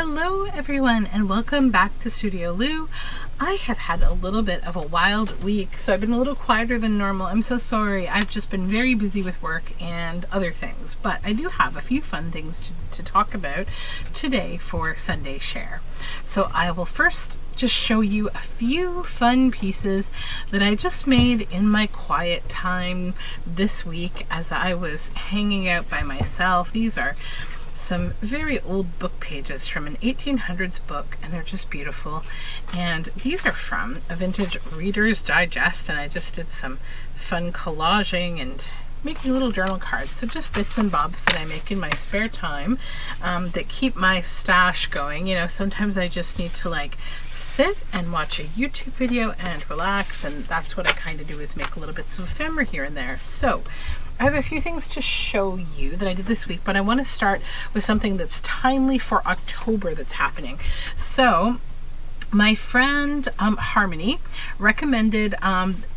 Hello everyone and welcome back to Studioloo. I have had a little bit of a wild week, so I've been a little quieter than normal. I'm so sorry. I've just been very busy with work and other things, but I do have a few fun things to talk about today for Sunday Share. So I will first just show you a few fun pieces that I just made in my quiet time this week as I was hanging out by myself. These are some very old book pages from an 1800s book, and they're just beautiful. And these are from a vintage Reader's Digest, and I just did some fun collaging and making little journal cards. So just bits and bobs that I make in my spare time that keep my stash going. You know, sometimes I just need to like sit and watch a YouTube video and relax, and that's what I kind of do, is make little bits of ephemera here and there. So I have a few things to show you that I did this week, but I want to start with something that's timely for October that's happening. So my friend Harmony recommended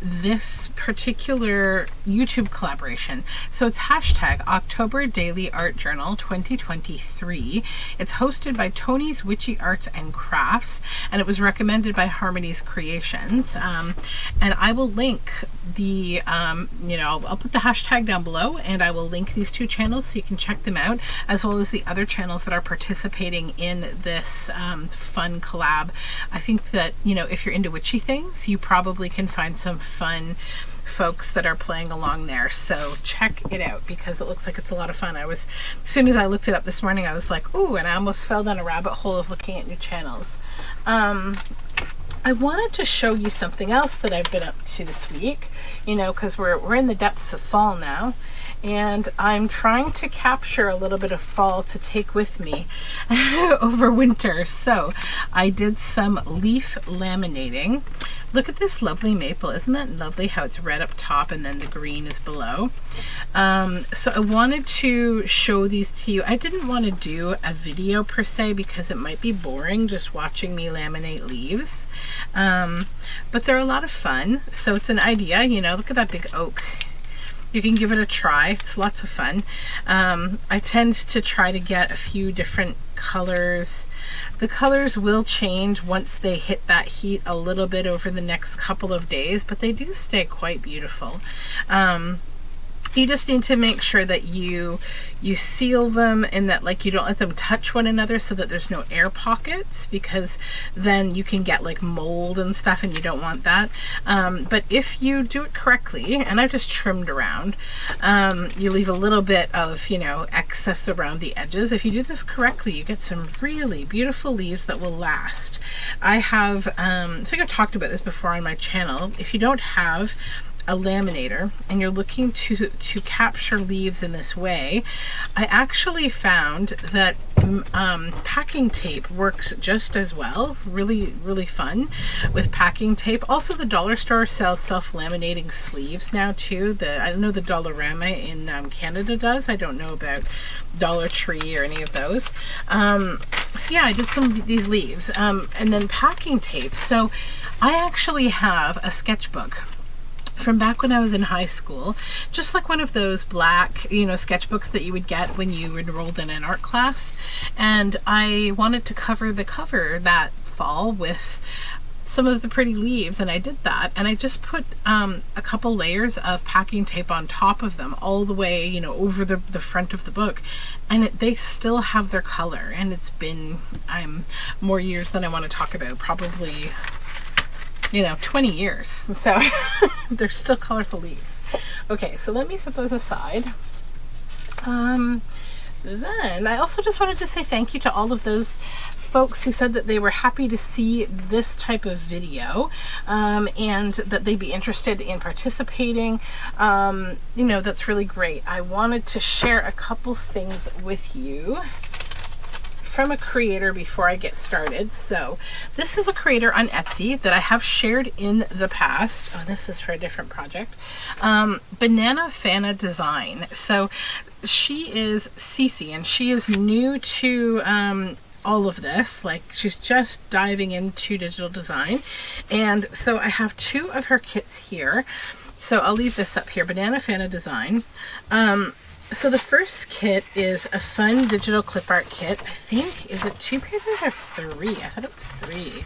this particular YouTube collaboration. So it's hashtag October Daily Art Journal 2023. It's hosted by Tony's Witchy Arts and Crafts, and it was recommended by Harmony's Creations. And I will link the, I'll put the hashtag down below, and I will link these two channels so you can check them out, as well as the other channels that are participating in this fun collab. I think that, if you're into witchy things, you probably can find some fun folks that are playing along there. So check it out because it looks like it's a lot of fun. As soon as I looked it up this morning, I was like, ooh, and I almost fell down a rabbit hole of looking at new channels. I wanted to show you something else that I've been up to this week, because we're in the depths of fall now, and I'm trying to capture a little bit of fall to take with me over winter. So I did some leaf laminating. Look at this lovely maple. Isn't that lovely how it's red up top and then the green is below? So I wanted to show these to you. I didn't want to do a video per se because it might be boring just watching me laminate leaves. But they're a lot of fun. So it's an idea, look at that big oak. You can give it a try. It's lots of fun. I tend to try to get a few different colors. The colors will change once they hit that heat a little bit over the next couple of days, but they do stay quite beautiful. You just need to make sure that you seal them and that you don't let them touch one another so that there's no air pockets, because then you can get mold and stuff, and you don't want that. But if you do it correctly, and I've just trimmed around, you leave a little bit of excess around the edges. If you do this correctly, you get some really beautiful leaves that will last. I think I've talked about this before on my channel. If you don't have a laminator and you're looking to capture leaves in this way, I actually found that packing tape works just as well. Really fun with packing tape. Also, the dollar store sells self-laminating sleeves now too. I know the Dollarama in Canada does. I don't know about Dollar Tree or any of those. So yeah, I did some of these leaves and then packing tape. So I actually have a sketchbook from back when I was in high school, just like one of those black, sketchbooks that you would get when you enrolled in an art class. And I wanted to cover the cover that fall with some of the pretty leaves, and I did that. And I just put a couple layers of packing tape on top of them all the way, over the front of the book. And they still have their color. And it's been more years than I want to talk about, probably 20 years. So they're still colorful leaves. Okay, so let me set those aside. Then I also just wanted to say thank you to all of those folks who said that they were happy to see this type of video, and that they'd be interested in participating. That's really great. I wanted to share a couple things with you from a creator before I get started. So this is a creator on Etsy that I have shared in the past. Oh, this is for a different project. Banana Fana Design. So she is Cece, and she is new to all of this. She's just diving into digital design. And so I have two of her kits here. So I'll leave this up here, Banana Fana Design. So the first kit is a fun digital clip art kit. I think, is it 2 pages or 3? I thought it was 3.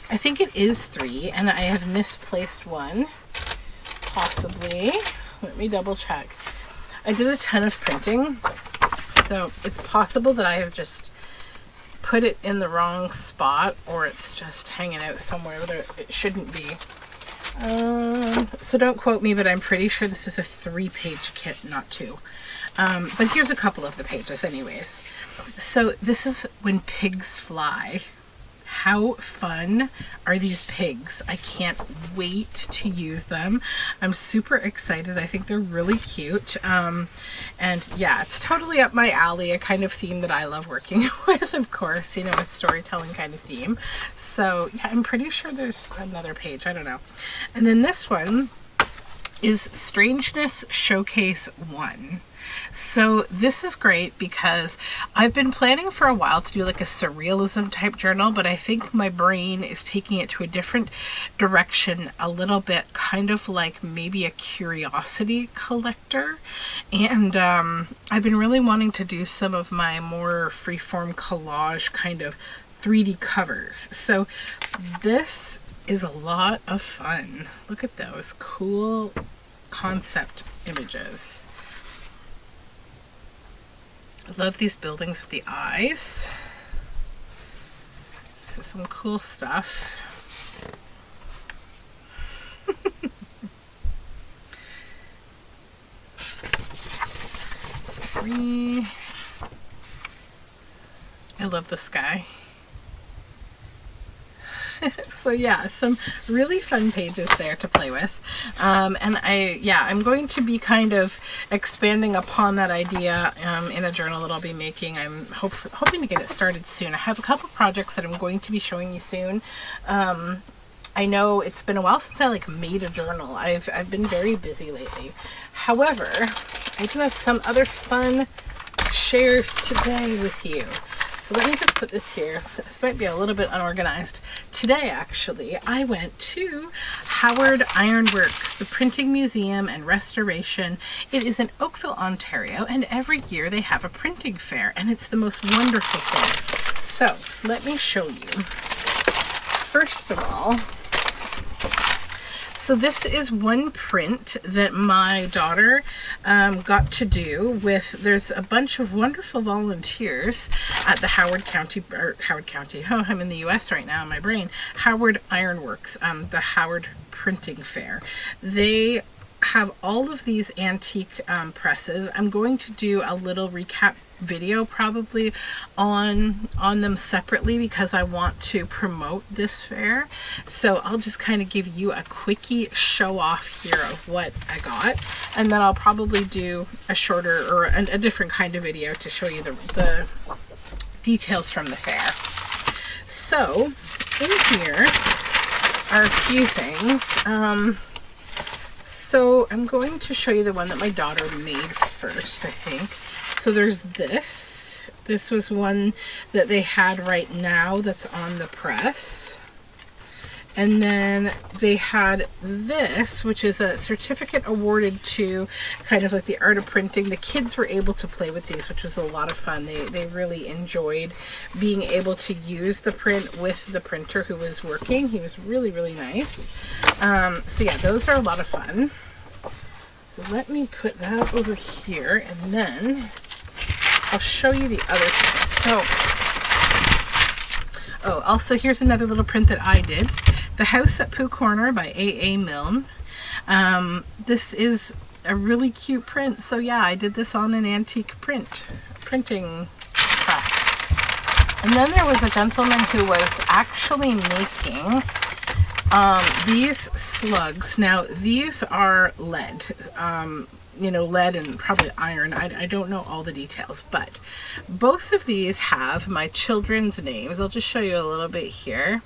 I think it is 3, and I have misplaced one, possibly. Let me double check. I did a ton of printing, so it's possible that I have just put it in the wrong spot, or it's just hanging out somewhere where it shouldn't be. So don't quote me, but I'm pretty sure this is a 3-page kit, not 2. But here's a couple of the pages anyways. So this is When Pigs Fly. How fun are these pigs? I can't wait to use them. I'm super excited. I think they're really cute. And yeah, it's totally up my alley, a kind of theme that I love working with, of course, you know, a storytelling kind of theme. So yeah, I'm pretty sure there's another page. I don't know. And then this one is Strangeness Showcase 1. So this is great because I've been planning for a while to do like a surrealism type journal, but I think my brain is taking it to a different direction a little bit, kind of like maybe a curiosity collector. And I've been really wanting to do some of my more freeform collage kind of 3D covers. So this is a lot of fun. Look at those cool concept images. I love these buildings with the eyes. This is some cool stuff. I love the sky. So yeah, some really fun pages there to play with. And I'm going to be kind of expanding upon that idea in a journal that I'll be making. I'm hoping to get it started soon. I have a couple projects that I'm going to be showing you soon. I know it's been a while since I made a journal. I've been very busy lately. However, I do have some other fun shares today with you. So let me just put this here. This might be a little bit unorganized. Today, actually, I went to Howard Ironworks, the Printing Museum and Restoration. It is in Oakville, Ontario, and every year they have a printing fair, and it's the most wonderful thing. So let me show you. First of all, so this is one print that my daughter got to do with, there's a bunch of wonderful volunteers at the Howard County, I'm in the US right now in my brain, Howard Ironworks, the Howard Printing Fair. They have all of these antique presses. I'm going to do a little recap video probably on them separately because I want to promote this fair. So I'll just kind of give you a quickie show off here of what I got, and then I'll probably do a shorter or a different kind of video to show you the details from the fair. So in here are a few things. So I'm going to show you the one that my daughter made first, I think. So there's this. This was one that they had right now that's on the press. And then they had this, which is a certificate awarded to kind of like the art of printing. The kids were able to play with these, which was a lot of fun. They really enjoyed being able to use the print with the printer who was working. He was really, really nice. So yeah, those are a lot of fun. So let me put that over here, and then I'll show you the other thing. So, also here's another little print that I did. The House at Pooh Corner by A.A. Milne. This is a really cute print. So yeah, I did this on an antique printing press. And then there was a gentleman who was actually making these slugs. Now these are lead. Lead and probably iron. I don't know all the details, but both of these have my children's names. I'll just show you a little bit here.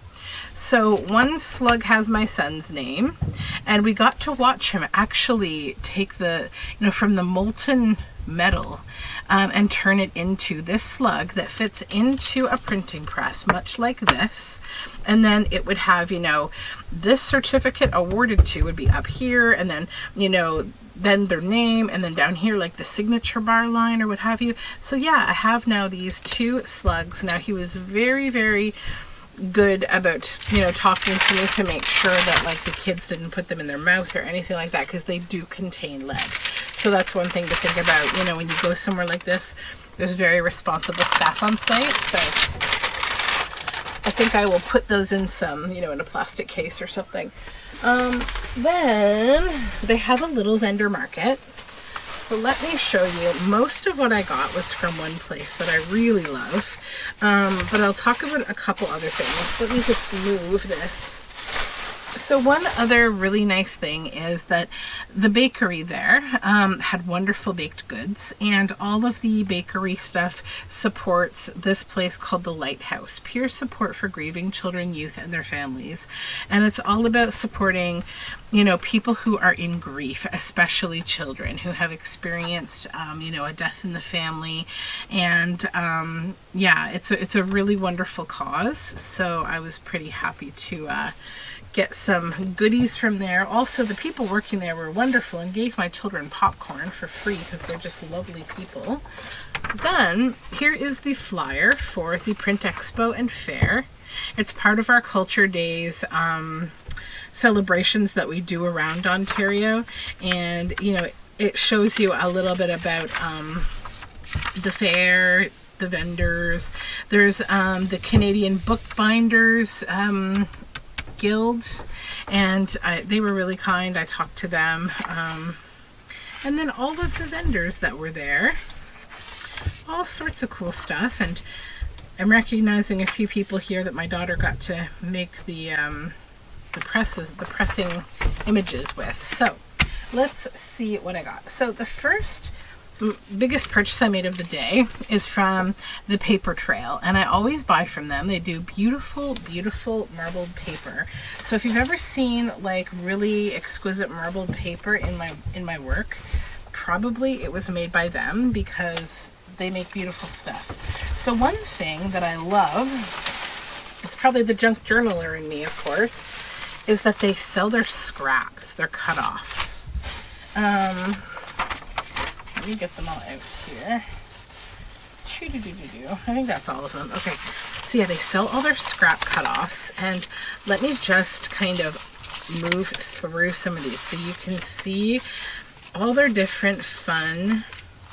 So one slug has my son's name, and we got to watch him actually take the, from the molten metal and turn it into this slug that fits into a printing press, much like this. And then it would have, this certificate awarded to would be up here, and then, then their name, and then down here like the signature bar line or what have you. So yeah, I have now these 2 slugs. Now he was very, very good about, you know, talking to me to make sure that like the kids didn't put them in their mouth or anything like that, because they do contain lead. So that's one thing to think about, you know, when you go somewhere like this. There's very responsible staff on site, so I think I will put those in some, you know, in a plastic case or something. Then they have a little vendor market. So let me show you. Most of what I got was from one place that I really love. But I'll talk about a couple other things. Let me just move this. So one other really nice thing is that the bakery there had wonderful baked goods, and all of the bakery stuff supports this place called the Lighthouse, peer support for grieving children, youth, and their families. And it's all about supporting, you know, people who are in grief, especially children who have experienced, you know, a death in the family. And yeah, it's a really wonderful cause. So I was pretty happy to get some goodies from there. Also, the people working there were wonderful and gave my children popcorn for free because they're just lovely people. Then here is the flyer for the Print Expo and Fair. It's part of our Culture Days celebrations that we do around Ontario, and you know, it shows you a little bit about the fair, the vendors. There's the Canadian Bookbinders Guild, and they were really kind. I talked to them, and then all of the vendors that were there, all sorts of cool stuff. And I'm recognizing a few people here that my daughter got to make the pressing images with. So let's see what I got. So the first biggest purchase I made of the day is from the Paper Trail, and I always buy from them. They do beautiful, beautiful marbled paper. So if you've ever seen like really exquisite marbled paper in my work, probably it was made by them, because they make beautiful stuff. So one thing that I love, it's probably the junk journaler in me, of course, is that they sell their scraps, their cut-offs. Let me get them all out here. I think that's all of them. Okay, so yeah, they sell all their scrap cut-offs, and let me just kind of move through some of these so you can see all their different fun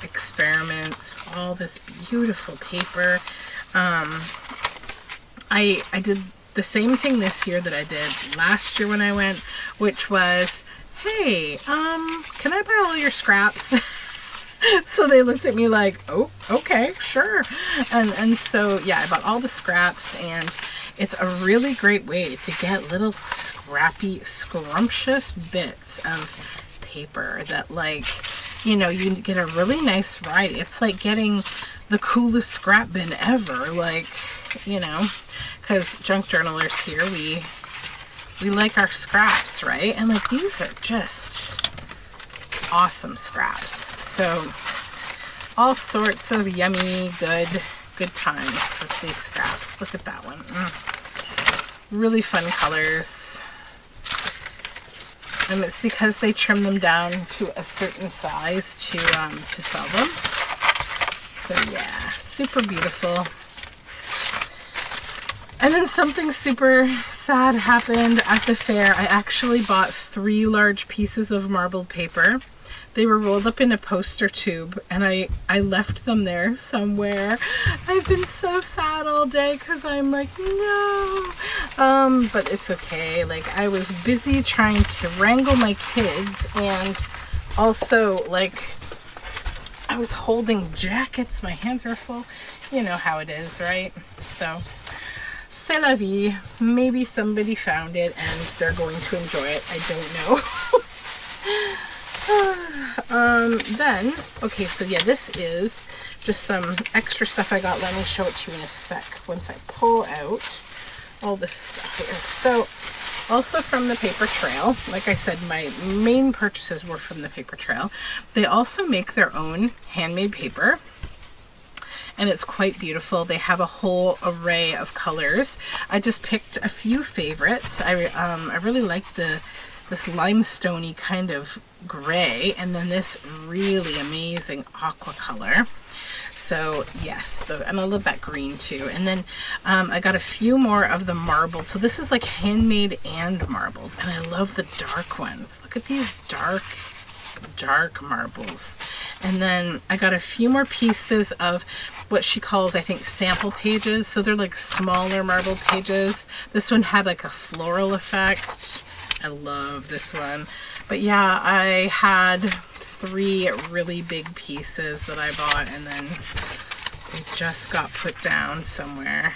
experiments, all this beautiful paper. I did the same thing this year that I did last year when I went, which was, hey, can I buy all your scraps? So they looked at me like, oh, okay, sure. And so, yeah, I bought all the scraps, and it's a really great way to get little scrappy, scrumptious bits of paper that, like, you know, you get a really nice variety. It's like getting the coolest scrap bin ever, like, you know, because junk journalers here, we like our scraps, right? And like, these are just awesome scraps. So all sorts of yummy, good times with these scraps. Look at that one. Really fun colors. And it's because they trim them down to a certain size to sell them. So yeah, super beautiful. And then something super sad happened at the fair. I actually bought 3 large pieces of marbled paper. They were rolled up in a poster tube, and I left them there somewhere. I've been so sad all day because I'm like, no. But it's okay. Like, I was busy trying to wrangle my kids, and also, like, I was holding jackets. My hands were full. You know how it is, right? So, c'est la vie. Maybe somebody found it, and they're going to enjoy it. I don't know. Then, okay, so yeah, this is just some extra stuff I got. Let me show it to you in a sec once I pull out all this stuff here. So, also from the Paper Trail, like I said, my main purchases were from the Paper Trail. They also make their own handmade paper, and it's quite beautiful. They have a whole array of colors. I just picked a few favorites. I really like this limestoney kind of gray, and then this really amazing aqua color. So yes, and I love that green too. And then I got a few more of the marbled. So this is like handmade and marbled, and I love the dark ones. Look at these dark marbles. And then I got a few more pieces of what she calls, I think, sample pages. So they're like smaller marble pages. This one had like a floral effect. I love this one. But yeah, I had 3 really big pieces that I bought, and then they just got put down somewhere.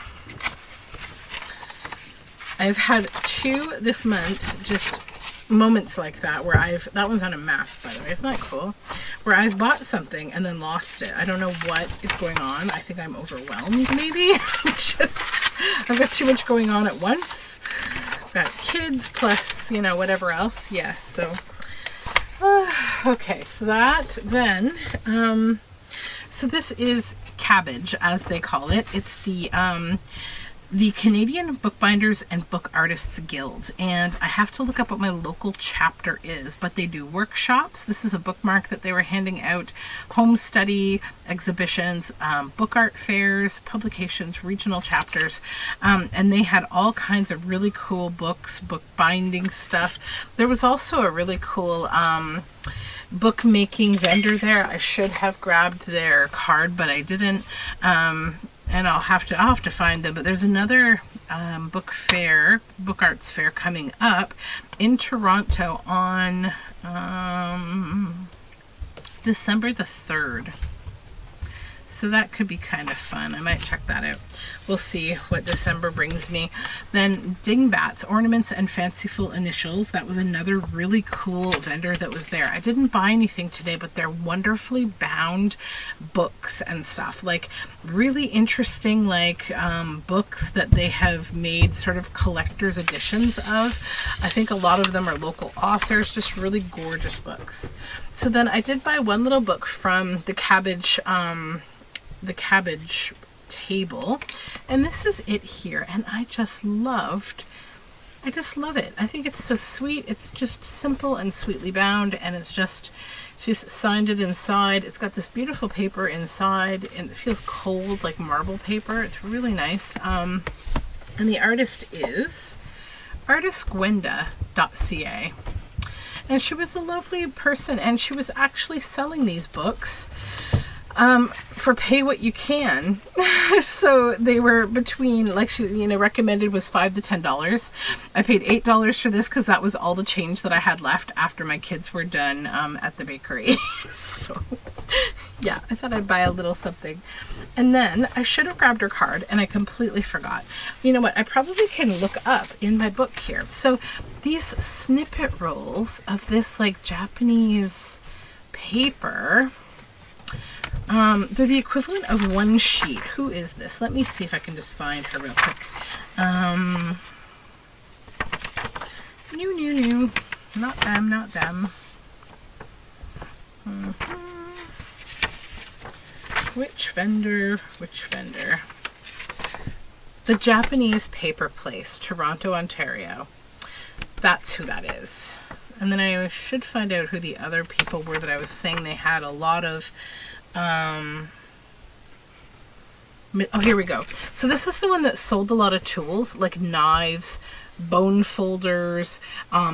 I've had 2 this month, just moments like that where that one's on a map, by the way. Isn't that cool? Where I've bought something and then lost it. I don't know what is going on. I think I'm overwhelmed, maybe. I've got too much going on at once. I've got kids plus, whatever else. Yes, so okay, so that then, so this is Cabbage, as they call it. It's the Canadian Bookbinders and Book Artists Guild, and I have to look up what my local chapter is, but they do workshops. This is a bookmark that they were handing out, home study exhibitions, book art fairs, publications, regional chapters, and they had all kinds of really cool books, bookbinding stuff. There was also a really cool bookmaking vendor there. I should have grabbed their card, but I didn't. And I'll have to find them. But there's another book arts fair coming up in Toronto on December the 3rd. So that could be kind of fun. I might check that out. We'll see what December brings me. Then Dingbats, Ornaments and Fanciful Initials. That was another really cool vendor that was there. I didn't buy anything today, but they're wonderfully bound books and stuff. Like really interesting, like books that they have made sort of collector's editions of. I think a lot of them are local authors, just really gorgeous books. So then I did buy one little book from the Cabbage table, and this is it here, and I just love it. I think it's so sweet. It's just simple and sweetly bound, and it's just, she's signed it inside. It's got this beautiful paper inside, and it feels cold like marble paper. It's really nice. And the artist is artistgwenda.ca. And she was a lovely person, and she was actually selling these books for pay what you can. So they were between, like she recommended was $5 to $10. I paid $8 for this because that was all the change that I had left after my kids were done at the bakery. So yeah, I thought I'd buy a little something. And then I should have grabbed her card, and I completely forgot. You know what? I probably can look up in my book here. So these snippet rolls of this like Japanese paper, they're the equivalent of one sheet. Who is this? Let me see if I can just find her real quick. New. Not them. Which vendor? The Japanese Paper Place, Toronto, Ontario. That's who that is. And then I should find out who the other people were that I was saying they had a lot of. Oh, here we go. So this is the one that sold a lot of tools, like knives, bone folders,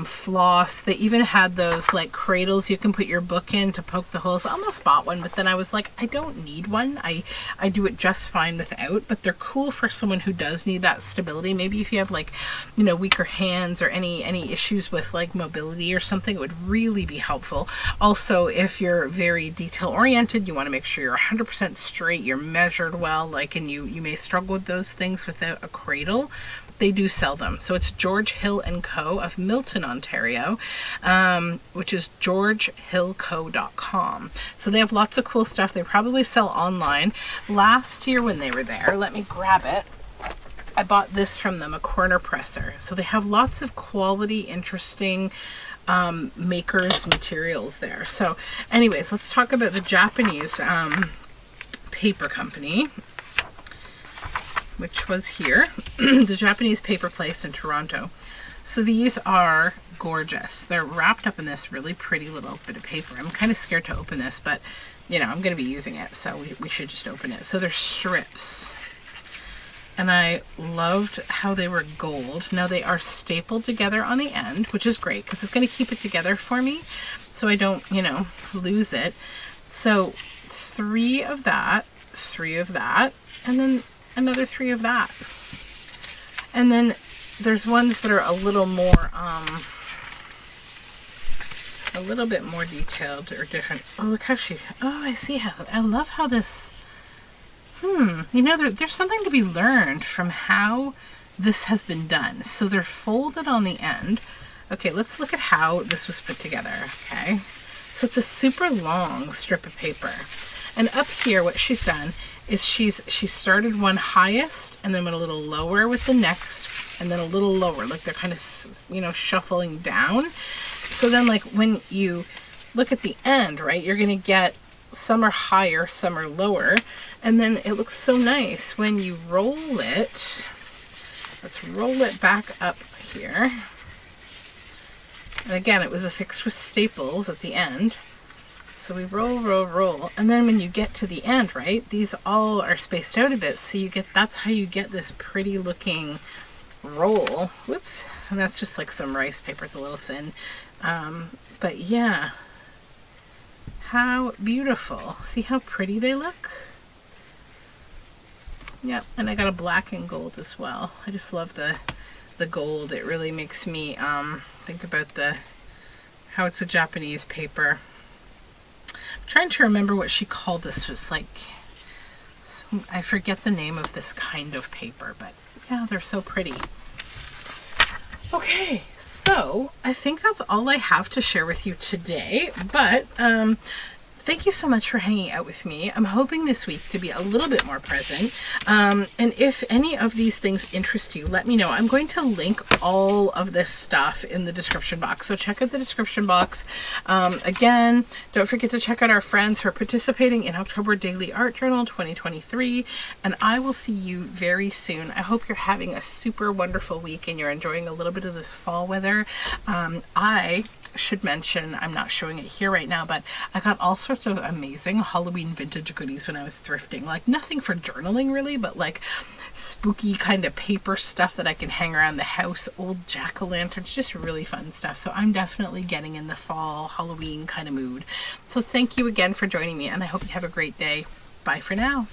floss. They even had those like cradles you can put your book in to poke the holes. I almost bought one, but then I was like, I don't need one. I do it just fine without, but they're cool for someone who does need that stability. Maybe if you have like, weaker hands or any issues with like mobility or something, it would really be helpful. Also, if you're very detail oriented, you want to make sure you're 100% straight, you're measured well, and you may struggle with those things without a cradle. They do sell them. So it's George Hill & Co. of Milton, Ontario, which is georgehillco.com. So they have lots of cool stuff. They probably sell online. Last year when they were there, let me grab it. I bought this from them, a corner presser. So they have lots of quality, interesting makers materials there. So anyways, let's talk about the Japanese paper company, which was here, the Japanese Paper Place in Toronto. So these are gorgeous. They're wrapped up in this really pretty little bit of paper. I'm kind of scared to open this, but you know, I'm going to be using it, so we should just open it. So they're strips. And I loved how they were gold. Now they are stapled together on the end, which is great because it's going to keep it together for me so I don't, you know, lose it. So 3 of that, 3 of that, and then another 3 of that. And then there's ones that are a little more, a little bit more detailed or different. Oh, look how I see how, I love how this, you know, there's something to be learned from how this has been done. So they're folded on the end. Okay, let's look at how this was put together, okay? So it's a super long strip of paper. And up here, what she's done is she started one highest and then went a little lower with the next and then a little lower, like they're kind of, you know, shuffling down. So then like when you look at the end, right, you're going to get some are higher, some are lower. And then it looks so nice when you roll it. Let's roll it back up here. And again, it was affixed with staples at the end. So we roll, roll, roll. And then when you get to the end, right, these all are spaced out a bit. So you get, that's how you get this pretty looking roll. Whoops. And that's just like some rice paper. It's a little thin. But yeah. How beautiful. See how pretty they look? Yep, and I got a black and gold as well. I just love the gold. It really makes me think about how it's a Japanese paper. I'm trying to remember what she called this. It was like, I forget the name of this kind of paper, but yeah, they're so pretty. Okay, so I think that's all I have to share with you today, but thank you so much for hanging out with me. I'm hoping this week to be a little bit more present. And if any of these things interest you, let me know. I'm going to link all of this stuff in the description box. So check out the description box. Again, don't forget to check out our friends who are participating in October Daily Art Journal 2023. And I will see you very soon. I hope you're having a super wonderful week and you're enjoying a little bit of this fall weather. I should mention, I'm not showing it here right now, but I got all sorts of amazing Halloween vintage goodies when I was thrifting. Like nothing for journaling really, but like spooky kind of paper stuff that I can hang around the house, old jack-o'-lanterns, just really fun stuff. So I'm definitely getting in the fall Halloween kind of mood. So thank you again for joining me and I hope you have a great day. Bye for now.